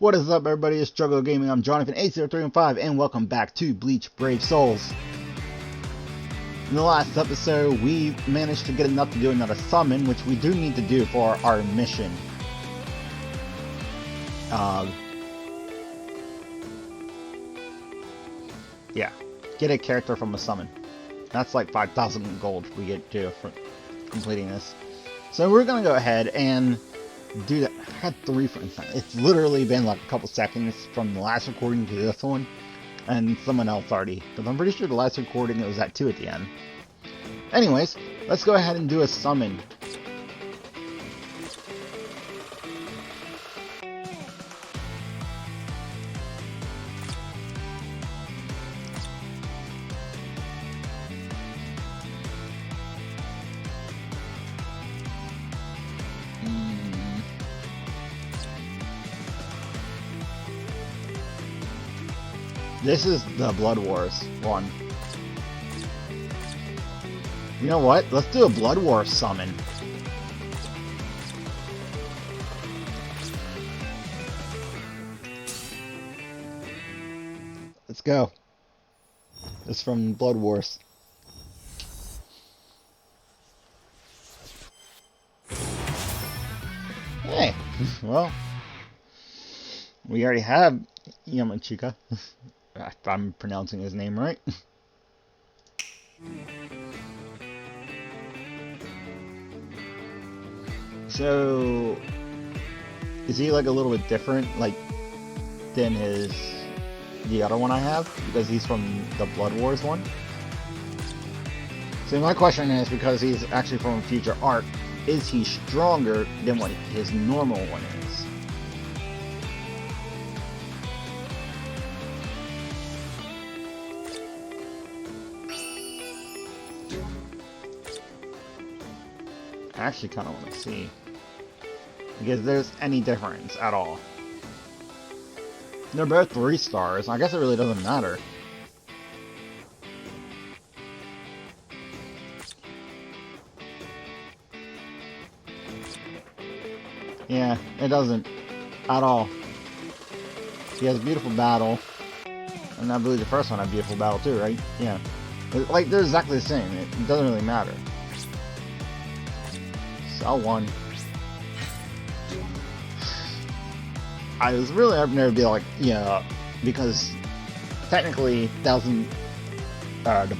What is up, everybody? It's Struggle Gaming. I'm Jonathan8035, and welcome back to Bleach Brave Souls. In the last episode, we managed to get enough to do another summon, which we do need to do for our mission. Yeah, get a character from a summon. That's like 5,000 gold we get to for completing this. So we're gonna go ahead and do that. I had 3 for instance. It's literally been like a couple seconds from the last recording to this one, and someone else already. Because I'm pretty sure the last recording it was at 2 at the end. Anyways, let's go ahead and do a summon. This is the Blood Wars one. You know what? Let's do a Blood Wars summon. Let's go. It's from Blood Wars. Hey, well, we already have Yamachika. If I'm pronouncing his name right. So, is he like a little bit different, like, than the other one I have? Because he's from the Blood Wars one? So my question is, because he's actually from a future arc, is he stronger than what his normal one is? I actually kind of want to see because there's any difference at all. They're both 3 stars. I guess it really doesn't matter. Yeah, it doesn't at all. He has a beautiful battle, and I believe the first one had a beautiful battle too, right? Yeah, like they're exactly the same. It doesn't really matter. Sell one. I was really hoping there would be like, yeah, because technically the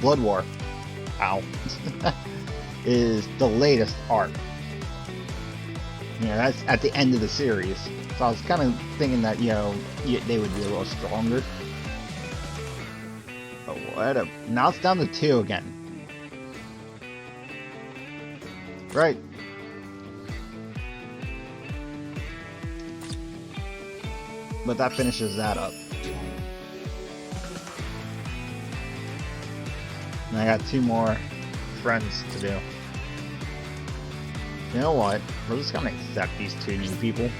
Blood War, ow, is the latest arc. That's at the end of the series. So I was kind of thinking that, they would be a little stronger. But what now it's down to 2 again. Right. But that finishes that up. And I got 2 more friends to do. You know what? We're just gonna accept these 2 new people.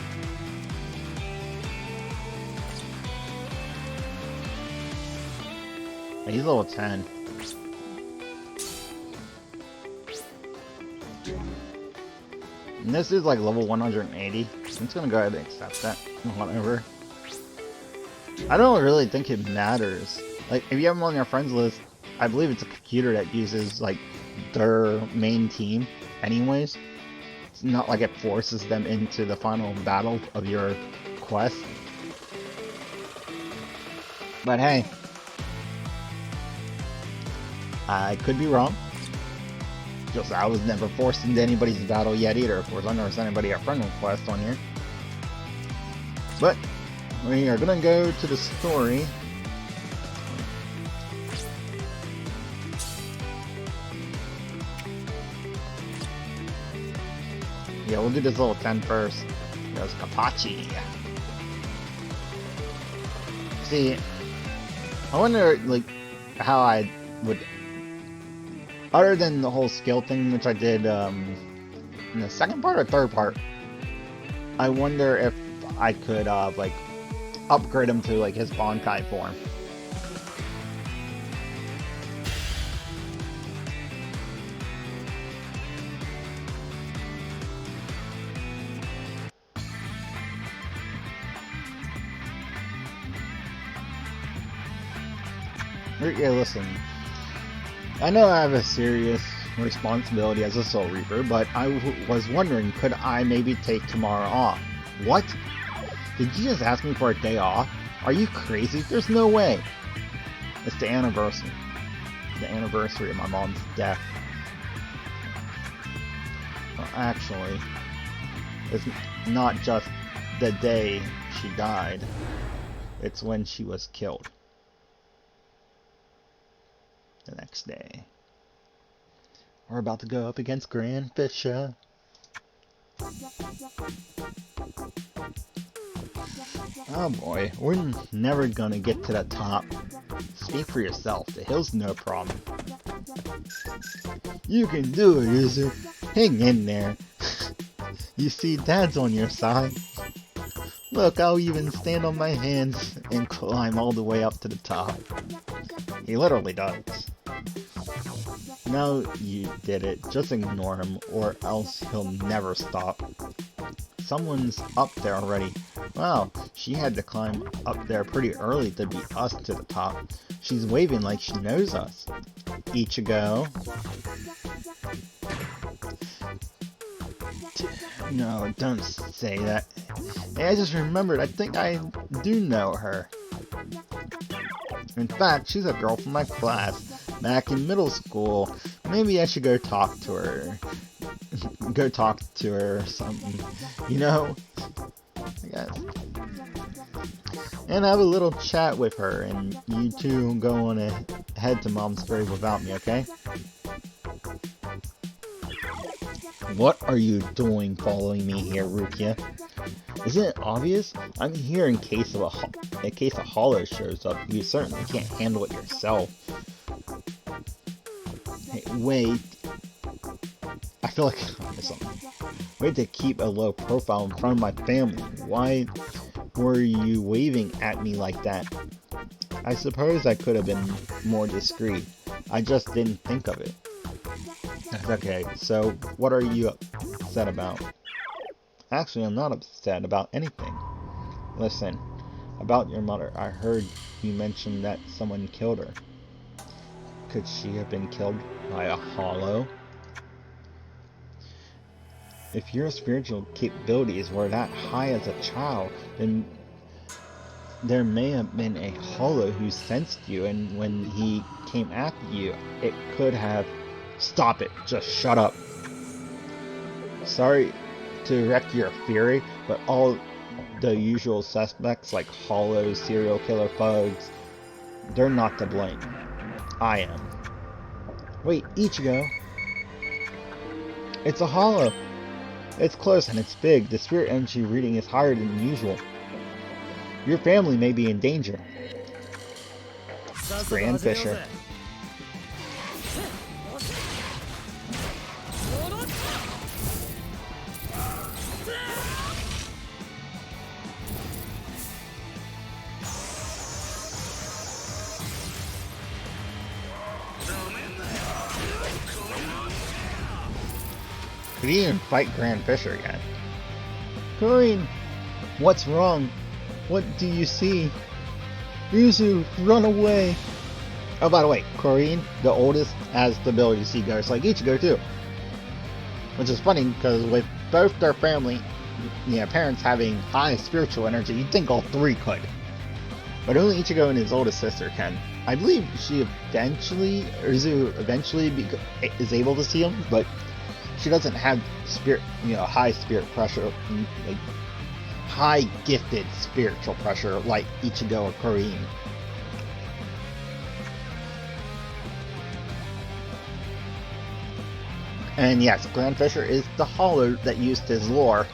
He's level 10. And this is like level 180. I'm just gonna go ahead and accept that. Whatever. I don't really think it matters. Like, if you have them on your friends list, I believe it's a computer that uses, like, their main team anyways. It's not like it forces them into the final battle of your quest. But hey, I could be wrong. Just I was never forced into anybody's battle yet either. Of course, I never sent anybody a friend request on here. But we are gonna go to the story. Yeah, we'll do this level 10 first. There's Kapachi. See, I wonder, like, how I would, other than the whole skill thing, which I did in the second part or third part, I wonder if I could, like, upgrade him to, like, his Bankai form. Yeah, listen. I know I have a serious responsibility as a Soul Reaper, but I was wondering, could I maybe take tomorrow off? What? Did you just ask me for a day off? Are you crazy? There's no way. It's the anniversary. The anniversary of my mom's death. Well, actually, it's not just the day she died. It's when she was killed. The next day. We're about to go up against Grand Fisher. Oh boy, we're never gonna get to the top. Speak for yourself, the hill's no problem. You can do it, Yuzu. Hang in there. You see, Dad's on your side. Look, I'll even stand on my hands and climb all the way up to the top. He literally does. Now you did it, just ignore him or else he'll never stop. Someone's up there already. Wow, she had to climb up there pretty early to beat us to the top. She's waving like she knows us. Ichigo. No, don't say that. Hey, I just remembered, I think I do know her. In fact, she's a girl from my class, back in middle school. Maybe I should go talk to her. Go talk to her or something. You know? I guess. And have a little chat with her, and you two go on ahead to Mom's grave without me, okay? What are you doing following me here, Rukia? Isn't it obvious? I'm here in case of a Hollow shows up. You certainly can't handle it yourself. Hey, wait. I feel like I missed something. Wait to keep a low profile in front of my family. Why were you waving at me like that? I suppose I could have been more discreet. I just didn't think of it. Okay, so what are you upset about? Actually, I'm not upset about anything. Listen, about your mother, I heard you mention that someone killed her. Could she have been killed by a Hollow? If your spiritual capabilities were that high as a child, then there may have been a Hollow who sensed you, and when he came after you, it could have... Stop it! Just shut up! Sorry to wreck your fury, but all the usual suspects like Hollow, serial killer thugs, they're not to blame. I am. Wait, Ichigo! It's a Hollow! It's close and it's big. The spirit energy reading is higher than usual. Your family may be in danger. Grand Fisher. Could he even fight Grand Fisher yet? Corinne! What's wrong? What do you see? Yuzu, run away! Oh, by the way, Corinne, the oldest, has the ability to see ghosts like Ichigo too. Which is funny, because with both their family, parents having high spiritual energy, you'd think all three could. But only Ichigo and his oldest sister can. I believe Yuzu eventually is able to see him, but she doesn't have high spirit pressure, like high gifted spiritual pressure like Ichigo or Corinne. And yes, Grand Fisher is the Hollow that used his lore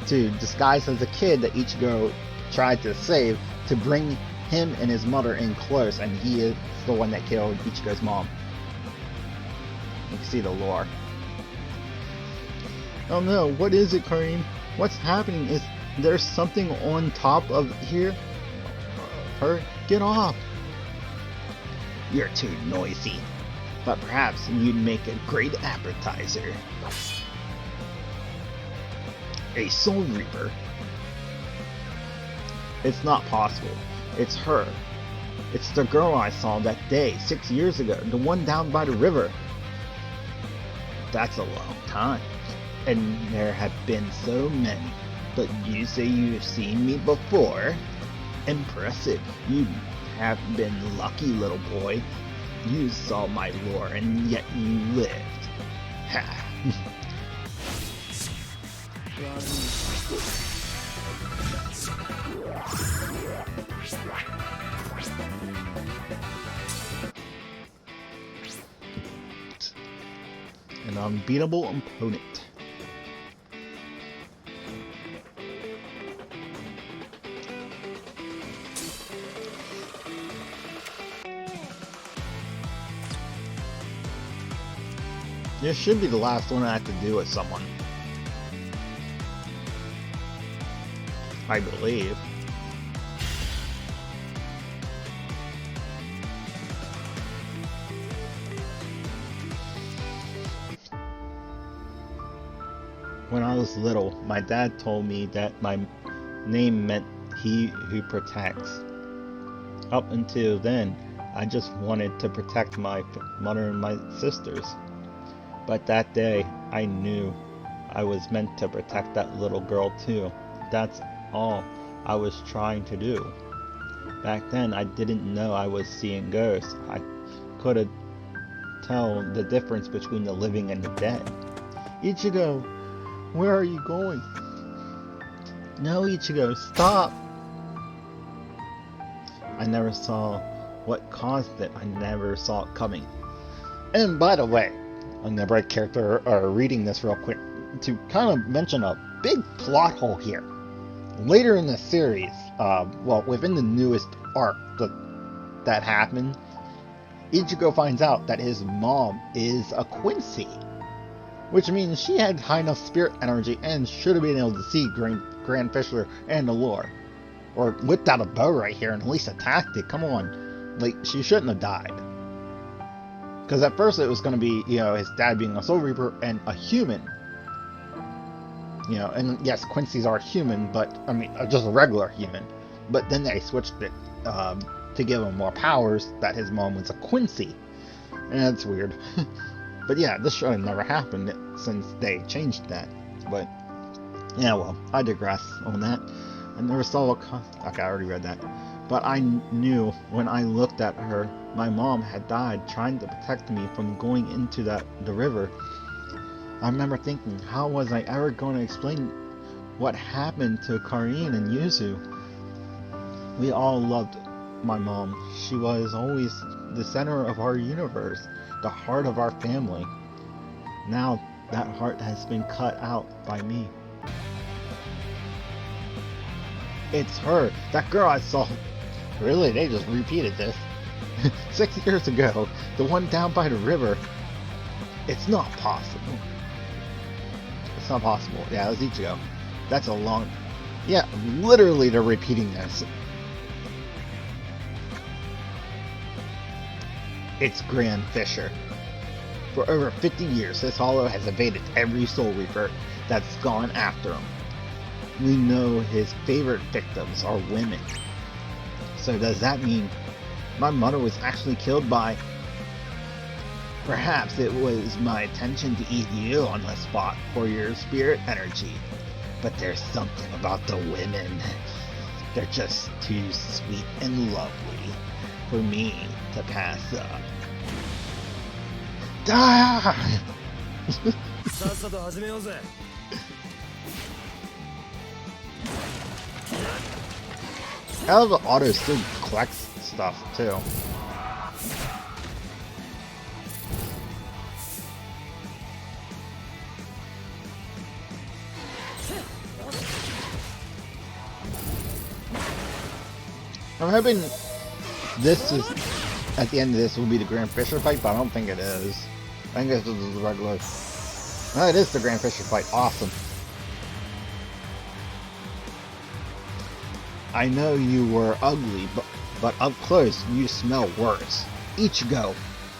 to disguise as a kid that Ichigo tried to save to bring him and his mother in close, and he is the one that killed Ichigo's mom. You can see the lore. Oh no, what is it, Kareem? What's happening? Is there something on top of here? Her, get off! You're too noisy. But perhaps you'd make a great appetizer. A Soul Reaper? It's not possible. It's her. It's the girl I saw that day, 6 years ago, the one down by the river. That's a long time, and there have been so many. But you say you've seen me before? Impressive. You have been lucky, little boy. You saw my lure, and yet you lived. Ha! An unbeatable opponent. This should be the last one I have to do with someone. I believe. When I was little, my dad told me that my name meant he who protects. Up until then, I just wanted to protect my mother and my sisters. But that day, I knew I was meant to protect that little girl too. That's all I was trying to do. Back then, I didn't know I was seeing ghosts. I couldn't tell the difference between the living and the dead. Ichigo, where are you going? No, Ichigo, stop! I never saw what caused it. I never saw it coming. And by the way, I'm gonna break character or reading this real quick to kind of mention a big plot hole here. Later in the series, well, within the newest arc that happened, Ichigo finds out that his mom is a Quincy, which means she had high enough spirit energy and should have been able to see Grand Fisher and the lore, or whipped out a bow right here and at least attacked it. Come on, like she shouldn't have died. Because at first it was going to be, you know, his dad being a Soul Reaper and a human. You know, and yes, Quincy's are human, but, I mean, just a regular human. But then they switched it to give him more powers, that his mom was a Quincy. And that's weird. But yeah, this should have never happened since they changed that. But, yeah, well, I digress on that. I never saw okay, I already read that. But I knew when I looked at her, my mom had died trying to protect me from going into the river. I remember thinking, how was I ever going to explain what happened to Karin and Yuzu? We all loved my mom. She was always the center of our universe, the heart of our family. Now that heart has been cut out by me. It's her, that girl I saw. Really, they just repeated this. 6 years ago, the one down by the river. It's not possible. It's not possible. Yeah, it was Ichigo. That's a long... Yeah, literally they're repeating this. It's Grand Fisher. For over 50 years, this hollow has evaded every Soul Reaper that's gone after him. We know his favorite victims are women. So does that mean my mother was actually killed by... Perhaps it was my intention to eat you on the spot for your spirit energy. But there's something about the women. They're just too sweet and lovely for me to pass up. Die! How the auto still collects stuff too. I'm hoping this is, at the end of this, will be the Grand Fisher fight, but I don't think it is. I think this is the regular. No, it is the Grand Fisher fight. Awesome. I know you were ugly, but up close, you smell worse. Ichigo.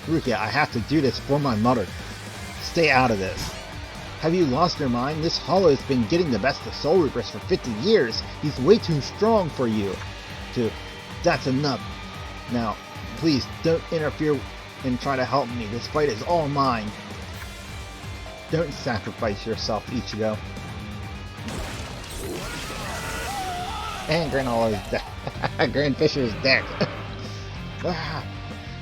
Rukia, I have to do this for my mother. Stay out of this. Have you lost your mind? This hollow has been getting the best of Soul Reapers for 50 years. He's way too strong for you. That's enough. Now, please don't interfere and try to help me. This fight is all mine. Don't sacrifice yourself, Ichigo. And Granola is dead. Grand Fisher is dead.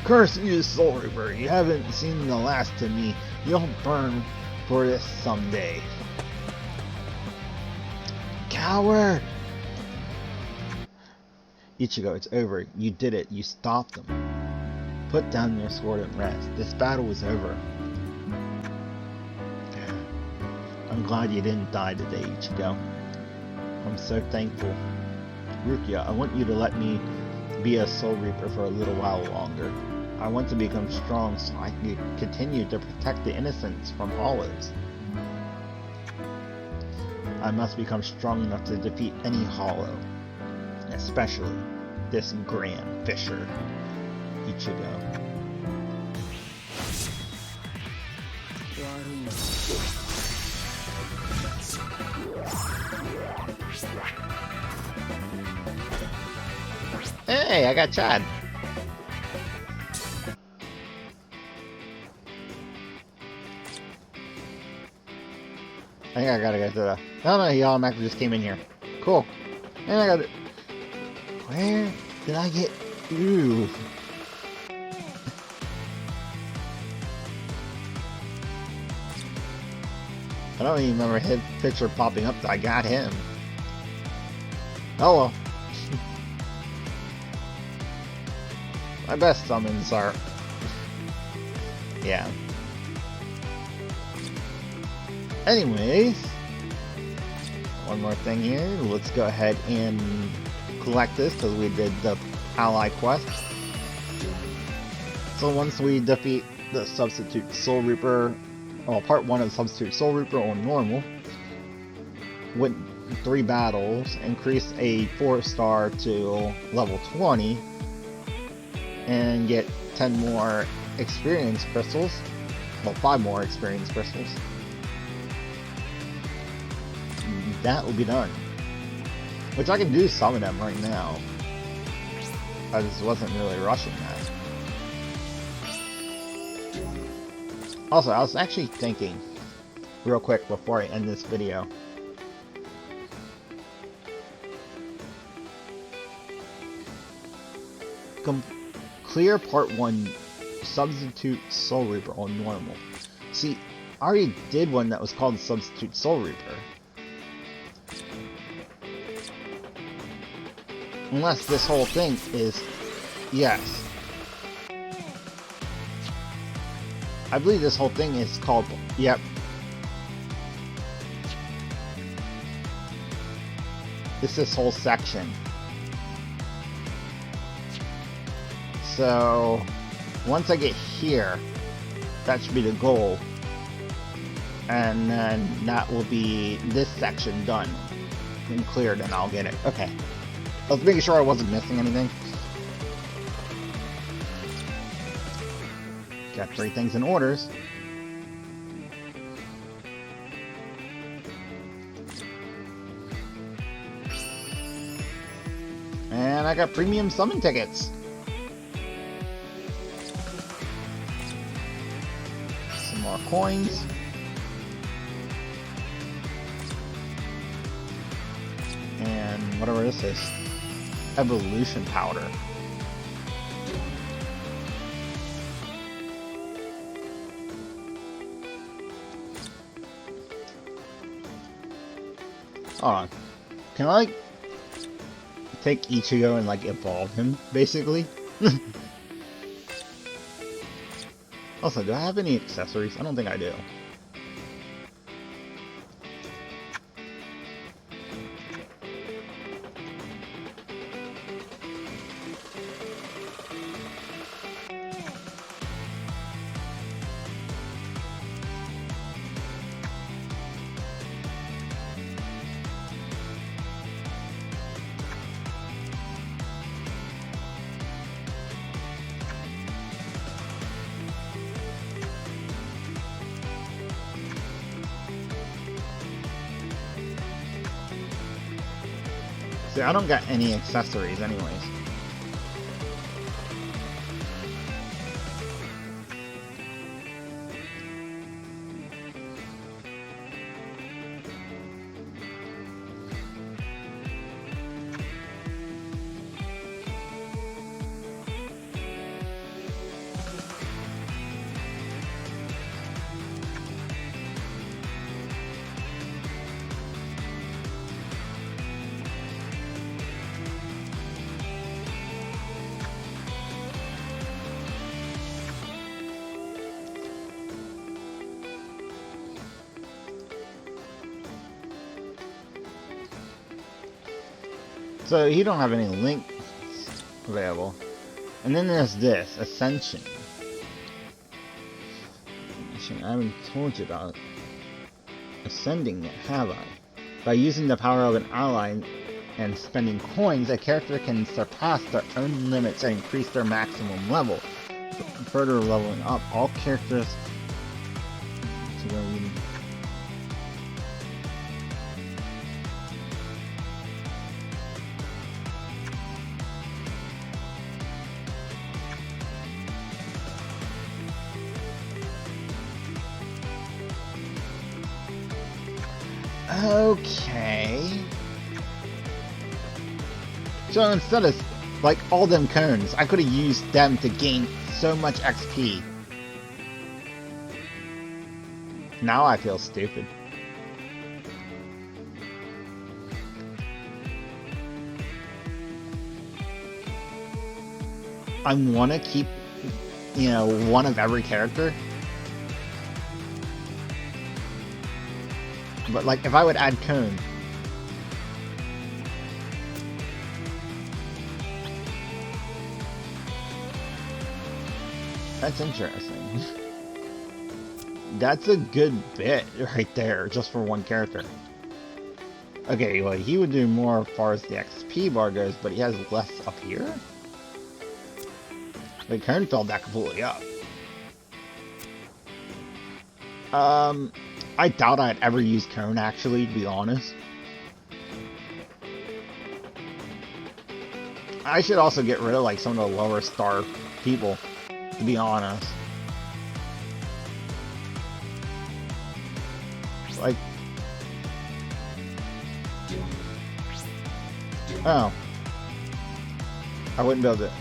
Curse you, Soul Reaper. You haven't seen the last of me. You'll burn for this someday. Coward! Ichigo, it's over. You did it. You stopped them. Put down your sword and rest. This battle is over. I'm glad you didn't die today, Ichigo. I'm so thankful. Rukia, I want you to let me be a Soul Reaper for a little while longer. I want to become strong so I can continue to protect the innocents from hollows. I must become strong enough to defeat any hollow, especially this Grand Fisher, Ichigo. Hey, I got Chad. I think I gotta go to the... No, he automatically just came in here. Cool. And I gotta... Where did I get... Ooh. I don't even remember his picture popping up that I got him. Oh well. My best summons are... Yeah. Anyways, one more thing here. Let's go ahead and collect this because we did the ally quest. So once we defeat the Substitute Soul Reaper, well, part 1 of the Substitute Soul Reaper on normal, with 3 battles, increase a 4-star to level 20, and get 10 more experience crystals. Well, 5 more experience crystals. That will be done. Which I can do some of them right now. I just wasn't really rushing that. Also, I was actually thinking, real quick before I end this video. Clear part 1 Substitute Soul Reaper on normal. See, I already did one that was called Substitute Soul Reaper. Unless this whole thing is... Yes. I believe this whole thing is called... Yep. It's this whole section. So... Once I get here, that should be the goal. And then that will be this section done and cleared, and I'll get it. Okay. I was making sure I wasn't missing anything. Got 3 things in orders. And I got premium summon tickets. Some more coins. And whatever this is. Evolution powder. Hold on. Can I, like, take Ichigo and, like, evolve him, basically? Also, do I have any accessories? I don't think I do. See, I don't got any accessories anyways. So you don't have any links available. And then there's this, Ascension. I haven't told you about ascending yet, have I? By using the power of an ally and spending coins, a character can surpass their own limits and increase their maximum level. Further leveling up, all characters... Okay. So instead of, like, all them cones, I could have used them to gain so much XP. Now I feel stupid. I want to keep, you know, one of every character. But, like, if I would add cone... That's interesting. That's a good bit right there, just for one character. Okay, well, he would do more as far as the XP bar goes, but he has less up here? The cone filled that completely up. I doubt I'd ever use cone, actually, to be honest. I should also get rid of, like, some of the lower star people, to be honest. Like... Oh. I wouldn't be able to...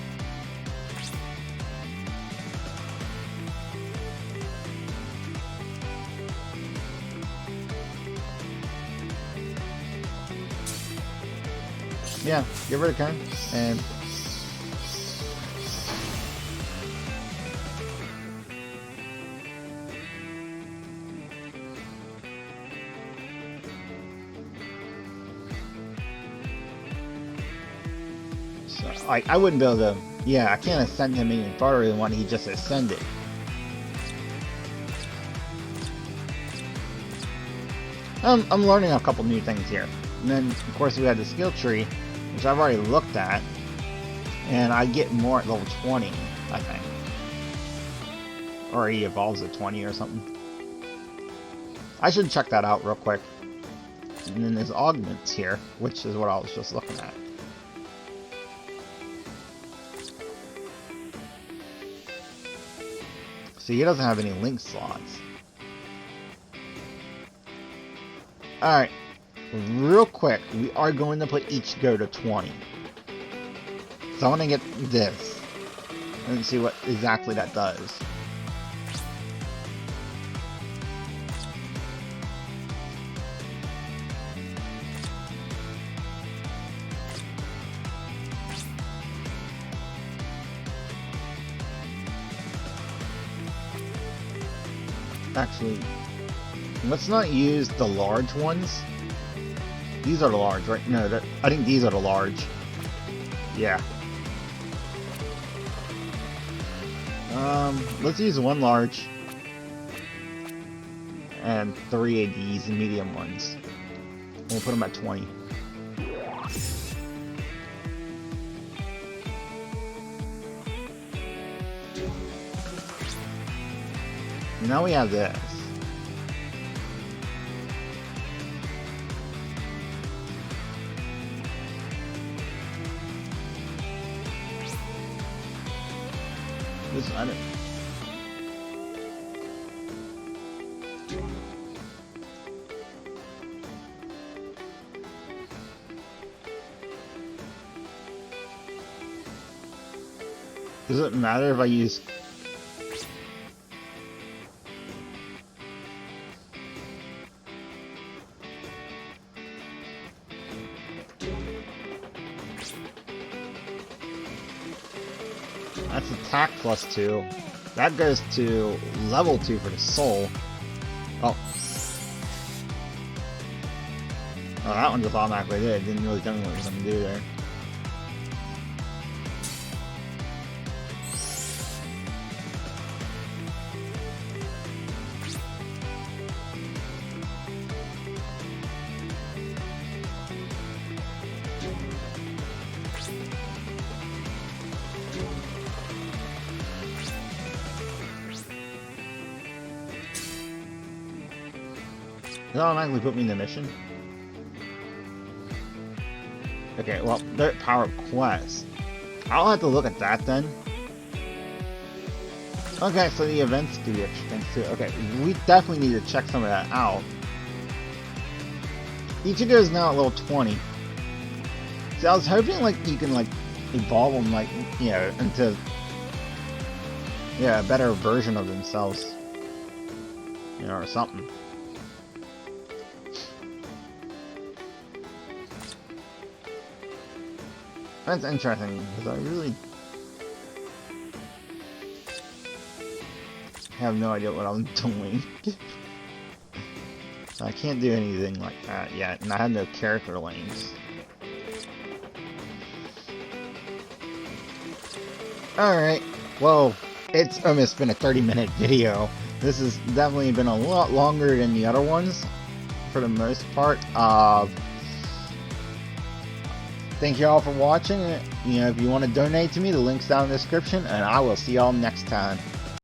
Yeah, get rid of cone, and... So, like, I wouldn't be able to... Yeah, I can't ascend him any farther than what he just ascended. I'm learning a couple new things here. And then, of course, we had the skill tree, which I've already looked at, and I get more at level 20, I think. Or he evolves at 20 or something. I should check that out real quick. And then there's augments here, which is what I was just looking at. See, he doesn't have any link slots. Alright. Real quick, we are going to put each go to 20. So I want to get this. And see what exactly that does. Actually, let's not use the large ones. These are the large, right? No, I think these are the large. Yeah. Let's use one large. And 3 of these medium ones. We'll put them at 20. Now we have this. I don't... Does it matter if I use... That's attack plus 2. That goes to level 2 for the soul. Oh. Oh, that one just automatically did. Didn't really tell me what it was going to do there. Does it automatically put me in the mission? Okay, well, they're power quest. I'll have to look at that then. Okay, so the events do extra things too. Okay, we definitely need to check some of that out. Ichigo is now at level 20. See, I was hoping like you can like evolve them like, you know, into a better version of themselves. You know, or something. That's interesting, because I really have no idea what I'm doing. So I can't do anything like that yet, and I have no character lanes. Alright, well, it's almost been a 30-minute video. This has definitely been a lot longer than the other ones, for the most part. Thank you all for watching. You know, if you want to donate to me, the link's down in the description, and I will see y'all next time.